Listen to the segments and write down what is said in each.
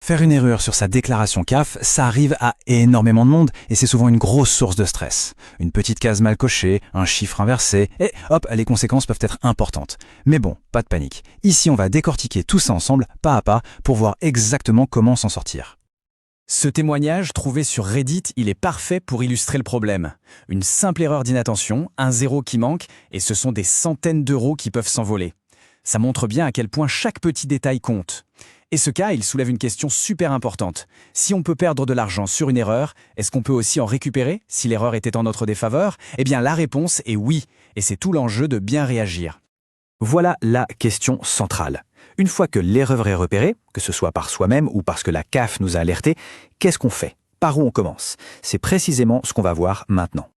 Faire une erreur sur sa déclaration CAF, ça arrive à énormément de monde et c'est souvent une grosse source de stress. Une petite case mal cochée, un chiffre inversé, et hop, les conséquences peuvent être importantes. Mais bon, pas de panique. Ici, on va décortiquer tout ça ensemble, pas à pas, pour voir exactement comment s'en sortir. Ce témoignage, trouvé sur Reddit, il est parfait pour illustrer le problème. Une simple erreur d'inattention, un zéro qui manque, et ce sont des centaines d'euros qui peuvent s'envoler. Ça montre bien à quel point chaque petit détail compte. Et ce cas, il soulève une question super importante. Si on peut perdre de l'argent sur une erreur, est-ce qu'on peut aussi en récupérer si l'erreur était en notre défaveur? Eh bien, la réponse est oui, et c'est tout l'enjeu de bien réagir. Voilà la question centrale. Une fois que l'erreur est repérée, que ce soit par soi-même ou parce que la CAF nous a alertés, qu'est-ce qu'on fait? Par où on commence? C'est précisément ce qu'on va voir maintenant.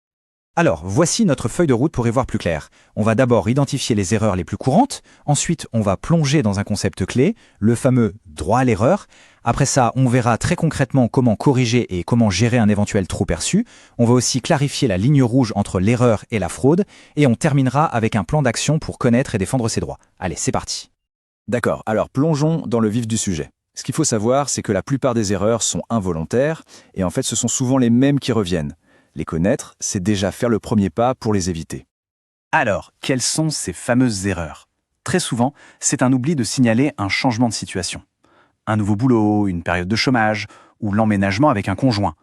Alors, voici notre feuille de route pour y voir plus clair. On va d'abord identifier les erreurs les plus courantes, ensuite on va plonger dans un concept clé, le fameux droit à l'erreur. Après ça, on verra très concrètement comment corriger et comment gérer un éventuel trop perçu. On va aussi clarifier la ligne rouge entre l'erreur et la fraude, et on terminera avec un plan d'action pour connaître et défendre ses droits. Allez, c'est parti. D'accord, alors plongeons dans le vif du sujet. Ce qu'il faut savoir, c'est que la plupart des erreurs sont involontaires, et en fait ce sont souvent les mêmes qui reviennent. Les connaître, c'est déjà faire le premier pas pour les éviter. Alors, quelles sont ces fameuses erreurs? Très souvent, c'est un oubli de signaler un changement de situation. Un nouveau boulot, une période de chômage, ou l'emménagement avec un conjoint.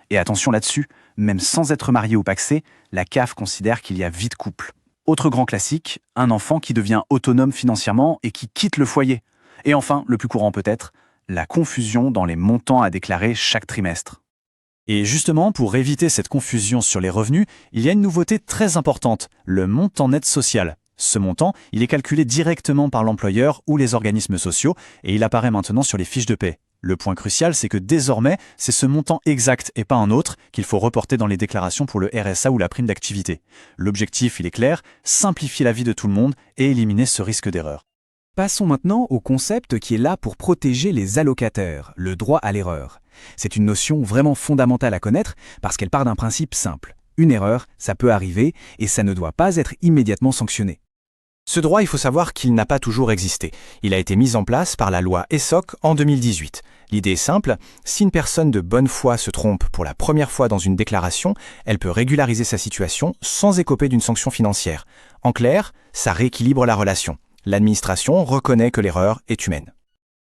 Et attention là-dessus, même sans être marié ou pacsé, la CAF considère qu'il y a vie de couple. Autre grand classique, un enfant qui devient autonome financièrement et qui quitte le foyer. Et enfin, le plus courant peut-être, la confusion dans les montants à déclarer chaque trimestre. Et justement, pour éviter cette confusion sur les revenus, il y a une nouveauté très importante, le montant net social. Ce montant, il est calculé directement par l'employeur ou les organismes sociaux et il apparaît maintenant sur les fiches de paie. Le point crucial, c'est que désormais, c'est ce montant exact et pas un autre qu'il faut reporter dans les déclarations pour le RSA ou la prime d'activité. L'objectif, il est clair, simplifier la vie de tout le monde et éliminer ce risque d'erreur. Passons maintenant au concept qui est là pour protéger les allocataires, le droit à l'erreur. C'est une notion vraiment fondamentale à connaître parce qu'elle part d'un principe simple. Une erreur, ça peut arriver et ça ne doit pas être immédiatement sanctionné. Ce droit, il faut savoir qu'il n'a pas toujours existé. Il a été mis en place par la loi ESSOC en 2018. L'idée est simple, si une personne de bonne foi se trompe pour la première fois dans une déclaration, elle peut régulariser sa situation sans écoper d'une sanction financière. En clair, ça rééquilibre la relation. L'administration reconnaît que l'erreur est humaine.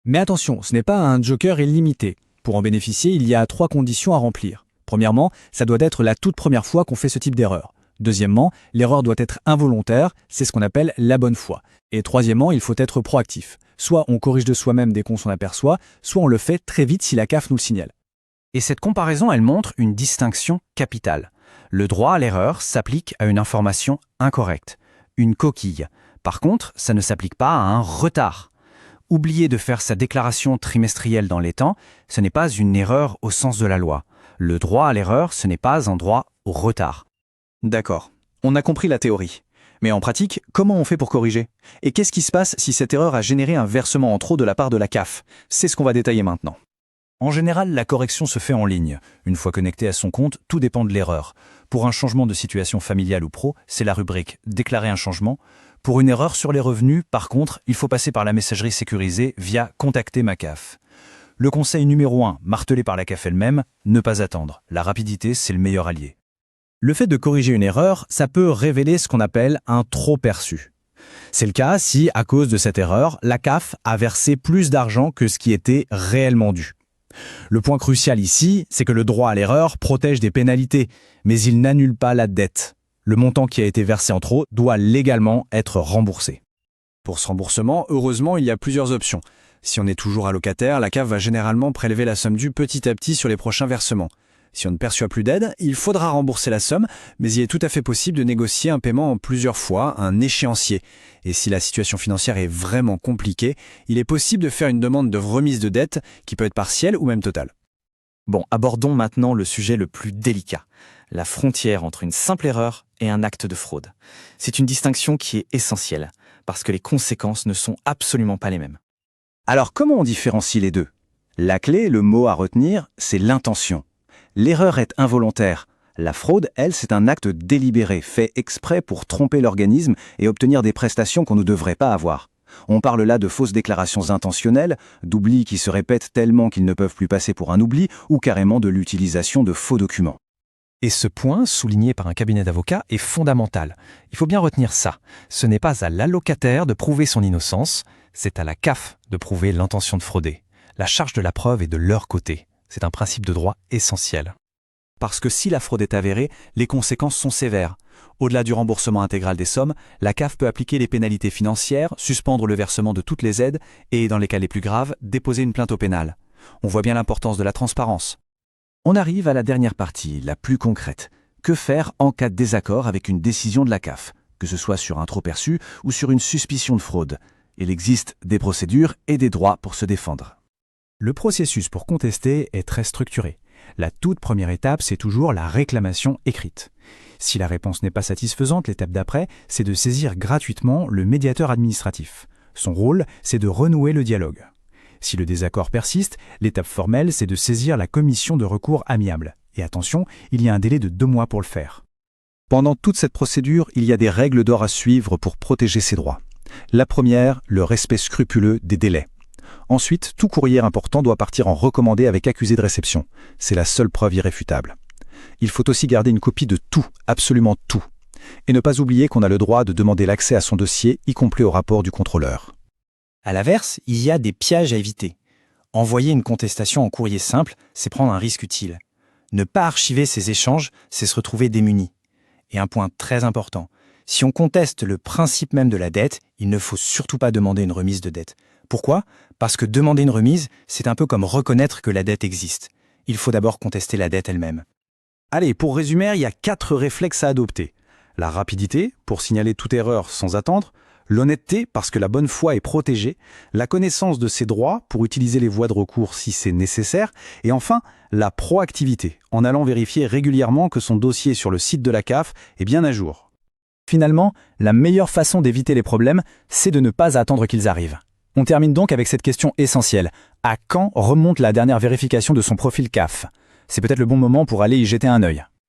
Mais attention, ce n'est pas un joker illimité. Pour en bénéficier, il y a 3 conditions à remplir. Premièrement, ça doit être la toute première fois qu'on fait ce type d'erreur. Deuxièmement, l'erreur doit être involontaire, c'est ce qu'on appelle la bonne foi. Et troisièmement, il faut être proactif. Soit on corrige de soi-même dès qu'on s'en aperçoit, soit on le fait très vite si la CAF nous le signale. Et cette comparaison, elle montre une distinction capitale. Le droit à l'erreur s'applique à une information incorrecte, une coquille. Par contre, ça ne s'applique pas à un retard. Oublier de faire sa déclaration trimestrielle dans les temps, ce n'est pas une erreur au sens de la loi. Le droit à l'erreur, ce n'est pas un droit au retard. D'accord, on a compris la théorie. Mais en pratique, comment on fait pour corriger? Et qu'est-ce qui se passe si cette erreur a généré un versement en trop de la part de la CAF? C'est ce qu'on va détailler maintenant. En général, la correction se fait en ligne. Une fois connecté à son compte, tout dépend de l'erreur. Pour un changement de situation familiale ou pro, c'est la rubrique « Déclarer un changement ». Pour une erreur sur les revenus, par contre, il faut passer par la messagerie sécurisée via « Contacter ma CAF ». Le conseil numéro 1, martelé par la CAF elle-même, ne pas attendre. La rapidité, c'est le meilleur allié. Le fait de corriger une erreur, ça peut révéler ce qu'on appelle un trop perçu. C'est le cas si, à cause de cette erreur, la CAF a versé plus d'argent que ce qui était réellement dû. Le point crucial ici, c'est que le droit à l'erreur protège des pénalités, mais il n'annule pas la dette. Le montant qui a été versé en trop doit légalement être remboursé. Pour ce remboursement, heureusement, il y a plusieurs options. Si on est toujours allocataire, la CAF va généralement prélever la somme due petit à petit sur les prochains versements. Si on ne perçoit plus d'aide, il faudra rembourser la somme, mais il est tout à fait possible de négocier un paiement en plusieurs fois, un échéancier. Et si la situation financière est vraiment compliquée, il est possible de faire une demande de remise de dette qui peut être partielle ou même totale. Bon, abordons maintenant le sujet le plus délicat, la frontière entre une simple erreur et un acte de fraude. C'est une distinction qui est essentielle, parce que les conséquences ne sont absolument pas les mêmes. Alors comment on différencie les deux? La clé, le mot à retenir, c'est l'intention. L'erreur est involontaire. La fraude, elle, c'est un acte délibéré, fait exprès pour tromper l'organisme et obtenir des prestations qu'on ne devrait pas avoir. On parle là de fausses déclarations intentionnelles, d'oublis qui se répètent tellement qu'ils ne peuvent plus passer pour un oubli, ou carrément de l'utilisation de faux documents. Et ce point, souligné par un cabinet d'avocats, est fondamental. Il faut bien retenir ça. Ce n'est pas à l'allocataire de prouver son innocence, c'est à la CAF de prouver l'intention de frauder. La charge de la preuve est de leur côté. C'est un principe de droit essentiel. Parce que si la fraude est avérée, les conséquences sont sévères. Au-delà du remboursement intégral des sommes, la CAF peut appliquer les pénalités financières, suspendre le versement de toutes les aides et, dans les cas les plus graves, déposer une plainte au pénal. On voit bien l'importance de la transparence. On arrive à la dernière partie, la plus concrète. Que faire en cas de désaccord avec une décision de la CAF, que ce soit sur un trop-perçu ou sur une suspicion de fraude? Il existe des procédures et des droits pour se défendre. Le processus pour contester est très structuré. La toute première étape, c'est toujours la réclamation écrite. Si la réponse n'est pas satisfaisante, l'étape d'après, c'est de saisir gratuitement le médiateur administratif. Son rôle, c'est de renouer le dialogue. Si le désaccord persiste, l'étape formelle, c'est de saisir la commission de recours amiable. Et attention, il y a un délai de 2 mois pour le faire. Pendant toute cette procédure, il y a des règles d'or à suivre pour protéger ses droits. La première, le respect scrupuleux des délais. Ensuite, tout courrier important doit partir en recommandé avec accusé de réception. C'est la seule preuve irréfutable. Il faut aussi garder une copie de tout, absolument tout. Et ne pas oublier qu'on a le droit de demander l'accès à son dossier, y compris au rapport du contrôleur. À l'inverse, il y a des pièges à éviter. Envoyer une contestation en courrier simple, c'est prendre un risque utile. Ne pas archiver ces échanges, c'est se retrouver démuni. Et un point très important, si on conteste le principe même de la dette, il ne faut surtout pas demander une remise de dette. Pourquoi ? Parce que demander une remise, c'est un peu comme reconnaître que la dette existe. Il faut d'abord contester la dette elle-même. Allez, pour résumer, il y a 4 réflexes à adopter. La rapidité, pour signaler toute erreur sans attendre. L'honnêteté, parce que la bonne foi est protégée. La connaissance de ses droits, pour utiliser les voies de recours si c'est nécessaire. Et enfin, la proactivité, en allant vérifier régulièrement que son dossier sur le site de la CAF est bien à jour. Finalement, la meilleure façon d'éviter les problèmes, c'est de ne pas attendre qu'ils arrivent. On termine donc avec cette question essentielle. À quand remonte la dernière vérification de son profil CAF ? C'est peut-être le bon moment pour aller y jeter un œil.